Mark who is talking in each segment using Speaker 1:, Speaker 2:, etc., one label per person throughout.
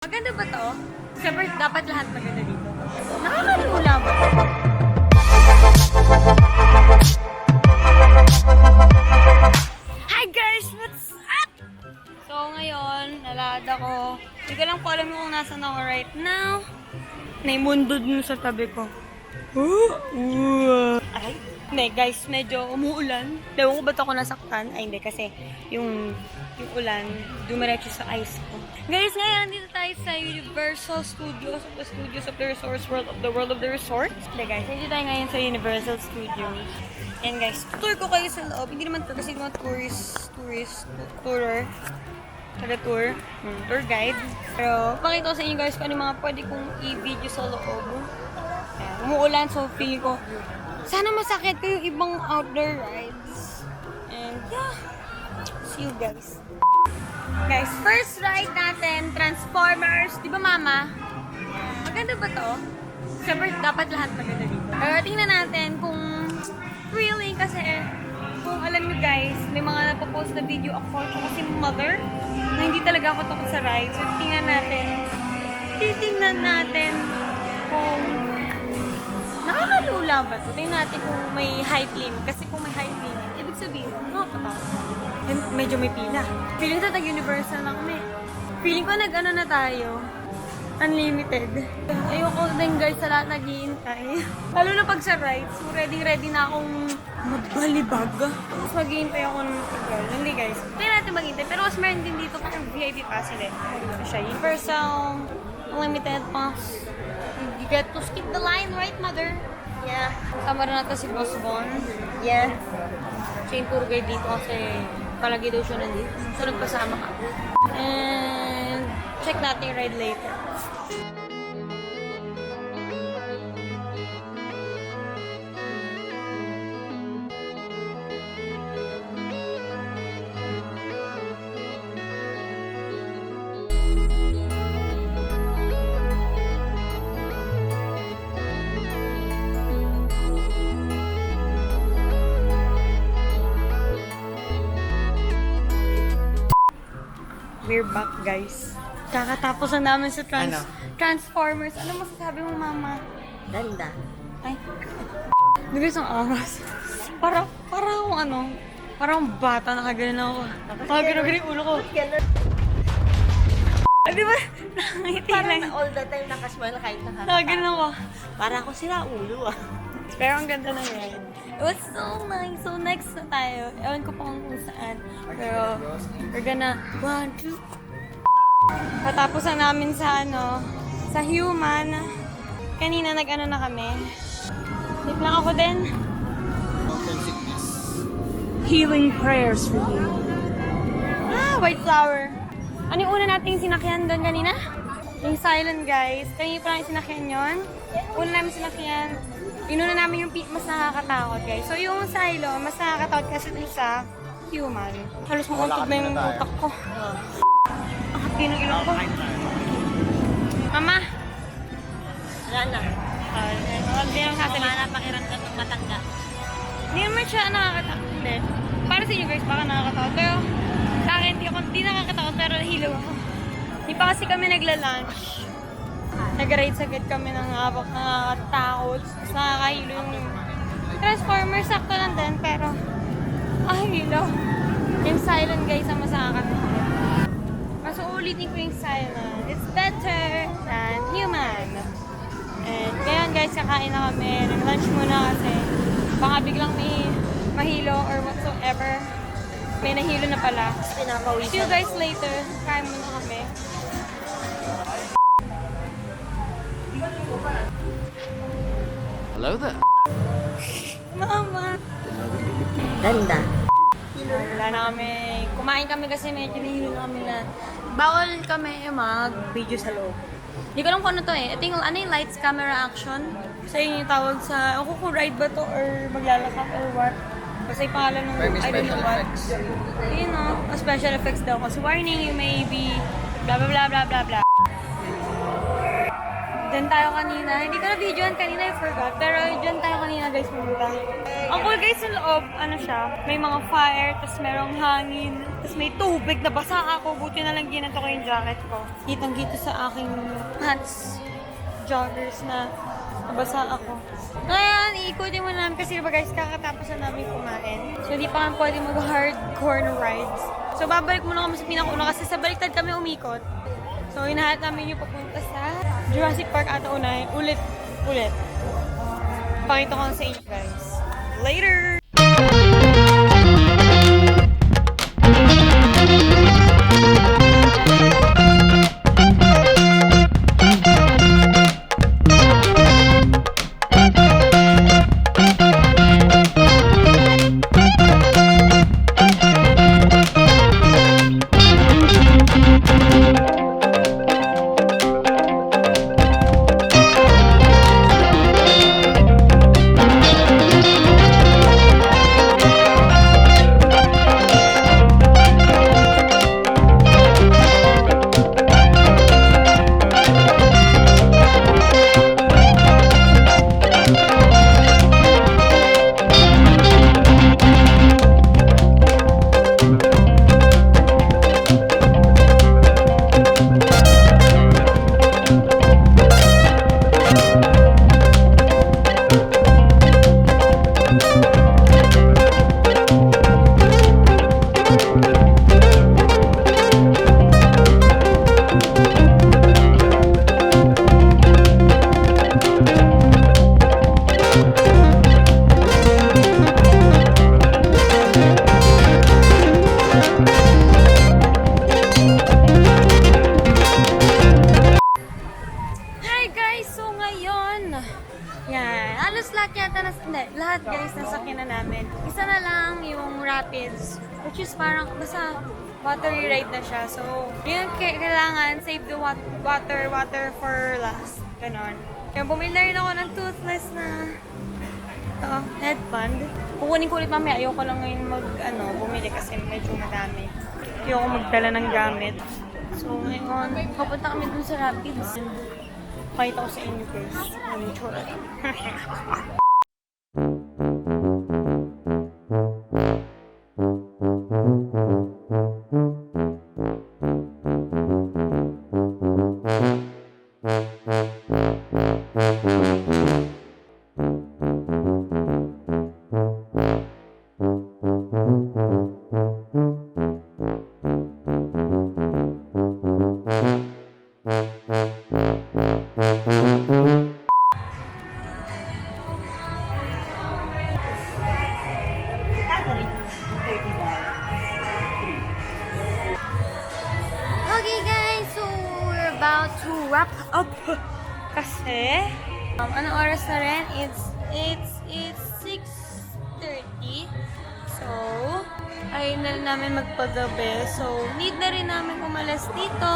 Speaker 1: Maganda ba to? Siyempre, dapat lahat maganda dito. Nakakalula ba? Hi guys! What's up? So ngayon, nalad ako. Hindi ko lang po alam kung nasan ako right now. Naimundod mo sa tabi ko. Ay, hindi guys, medyo umuulan. Ewan ko ba't ako nasaktan? Ay hindi, kasi yung ulan, dumiretso sa eyes ko. Guys, ngayon dito tayo sa Universal Studios of the Resorts World of the Resorts. Hindi guys, dito tayo ngayon sa Universal Studios. And guys, tour ko kayo sa loob. Hindi naman tour kasi mga tourer. Taga-tour. Tour guide. Pero, pakita ko sa inyo guys kung ano yung mga pwede kong i-video sa loob. Ayan, umuulan, so feeling ko, sana masakit ko yung ibang outdoor rides. And yeah, see you guys. Guys, first ride natin, Transformers. Di ba mama? Maganda ba to? Siyempre, dapat lahat maganda dito. Pero tingnan natin kung thrilling kasi kung alam nyo guys, may mga napopost na video ako tsaka si mother na hindi talaga ako takot sa ride. So, titingnan natin kung nakakalula ba ito. Tingnan natin kung may height limit. Kasi kung may height limit, ibig sabihin, nakakatakot. Medyo may pila. Feeling ko tag-universal lang kami. Feeling ko nag-ano na tayo. Unlimited. Ayoko din guys sa lahat nag-iintay. Lalo na pag sa rides, so ready na akong magbalibag. Tapos maghihintay ako ng tagal. Hindi guys. Kaya natin maghintay. Pero mas meron din dito pang VIP pass ulit. Ito siya. Universal. Unlimited pass. You get to skip the line, right mother? Yeah. Sama rin natin si Boss Bon. Yeah. Siya yung tour guide dito kasi palagi daw siya nandito. So nagpasama ka. And check natin yung ride later. We're back, guys. Kakatapos na namin sa Transformers. Ano masasabi mo, mama?
Speaker 2: Ganda.
Speaker 1: Ay. Nagis ang angas. Parang bata, nakaganon ako. Nakaganon yung ulo ko. Ah, di ba? Nakangiti
Speaker 2: Parang
Speaker 1: lang.
Speaker 2: all the time nakasmile kahit
Speaker 1: Nakaganon ako.
Speaker 2: Para ako sila ulo ah.
Speaker 1: Pero ang ganda ng ride. It was so nice. So next na tayo. Ewan ko pa kung saan. Pero we're gonna 1, 2. Patapos na namin sa sa Human. Kanina nag-ano na kami. Tip lang ako din. Healing prayers for you. White flower. Ano yung una nating sinakyan doon kanina? Yung silent guys. Kanina pa lang yung sinakyan yun. Una namin sinakyan. Inuna namin yung mas nakakatakot, guys. So, yung silo, mas nakakatakot kasi dun sa Human. Halos mauntog na yung utak ko. Ang hati ng ilong ko. Mama!
Speaker 2: Wala na.
Speaker 1: Hindi naman sasabihin.
Speaker 2: Para pakiramdam ng matanda.
Speaker 1: Hindi naman siya nakakatakot. Hindi. Para sa inyo, guys, baka nakakatakot. Pero sa akin, hindi nakakatakot, pero hilo ako. Hindi pa kasi kami nagla-lunch. Nag-ride sagad kami ng habak na nakakatakot. Mas nakakahilo yung Transformers. Sakto lang din, pero hilo. Yung silent guys ang mas nakakatakot. Mas uulitin ko yung silent. It's better than Human. And ngayon guys, kakain na kami. Nag-lunch muna kasi baka biglang may mahilo or whatsoever. May nahilo na pala.
Speaker 2: Pinapawisan.
Speaker 1: See you guys later. Kain muna kami.
Speaker 3: Hello there.
Speaker 1: Mama!
Speaker 2: Ganda.
Speaker 1: Wala na kami. Kumain kami kasi medyo nahilo na kami na bawal kami mag-video sa loob. Hindi ko alam kung ano to eh. Ito yung lights, camera, action. Kasi yun yung tawag sa, ako kung ride ba to or maglalakad or what. Kasi yung pangalan ng, I don't know what. Yun o, special effects daw. Kasi warning, you may be blah blah blah blah blah blah. Diyan tayo kanina. Hindi ko na-videoan kanina, I forgot. Pero diyan tayo kanina guys, pumunta. Ang cool guys sa loob, ano siya, may mga fire, tapos merong hangin, tapos may tubig, nabasa ako. Buti na lang ginanto ko yung jacket ko. Kitang-kita sa aking pants, joggers na nabasa ako. Ngayon, iikutin mo namin kasi diba guys, kakatapos na namin kumain. So, hindi pa kami pwede mag-hardcore na rides. So, babalik muna kami sa pinakauna kasi sa baliktad kami umikot. So, hinahat namin yung papunta sa Jurassic Park ata unay. Ulit. Pakita ko lang sa inyo guys. Later! Lahat guys, nasakyan na namin. Isa na lang yung Rapids, which is parang basta watery ride na siya. So, yun kailangan, save the water for last. Ganon. Kaya bumili na rin ako ng toothless na headband. Kukunin ko ulit mamaya. Ayoko lang ngayon bumili kasi medyo madami. Ayoko magdala ng gamit. So, ngayon, papunta kami dun sa Rapids. Pakita ko sa inyo guys. Ano yung tsura. Okay guys, so we're about to wrap up kasi anong oras na rin? It's 6:30. So, ayun na rin namin magpagabi. So, need na rin namin umalis dito.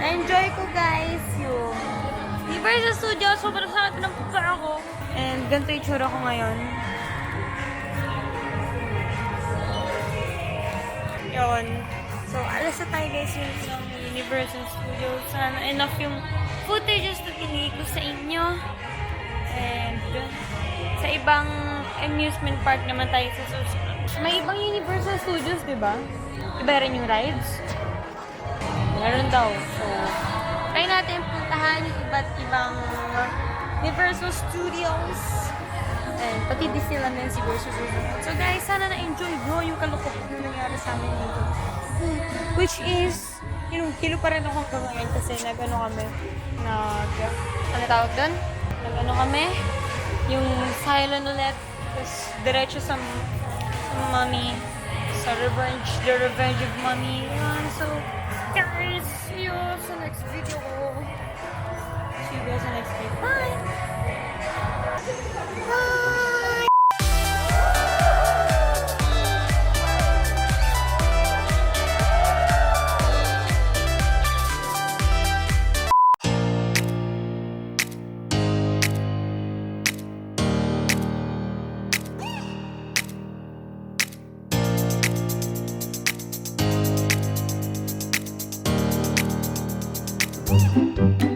Speaker 1: Na-enjoy ko guys yung Universal Studios. Sobrang sakit ng puka ako. And ganito yung tsura ko ngayon. Yun. So, alas na tayo guys yung Universal Studios. Sana enough yung footages na pinili ko sa inyo. And sa ibang amusement park naman tayo sa susunod. May ibang Universal Studios, di ba? Iba rin yung rides. Meron daw. So, try natin puntahan yung iba't ibang Universal Studios. And pati Disneyland din siguro susunod. So guys, sana na-enjoy nyo yung kalokohan na nangyari sa amin dito. Which is, kilo pa rin ako hanggang ngayon kasi kami, ano tawag doon? Kami, yung silent ulit, tapos diretso sa Mommy, sa The Revenge of Mommy. So, guys, see you sa next video. See you guys sa next video. Bye! Bye!
Speaker 3: Thank you.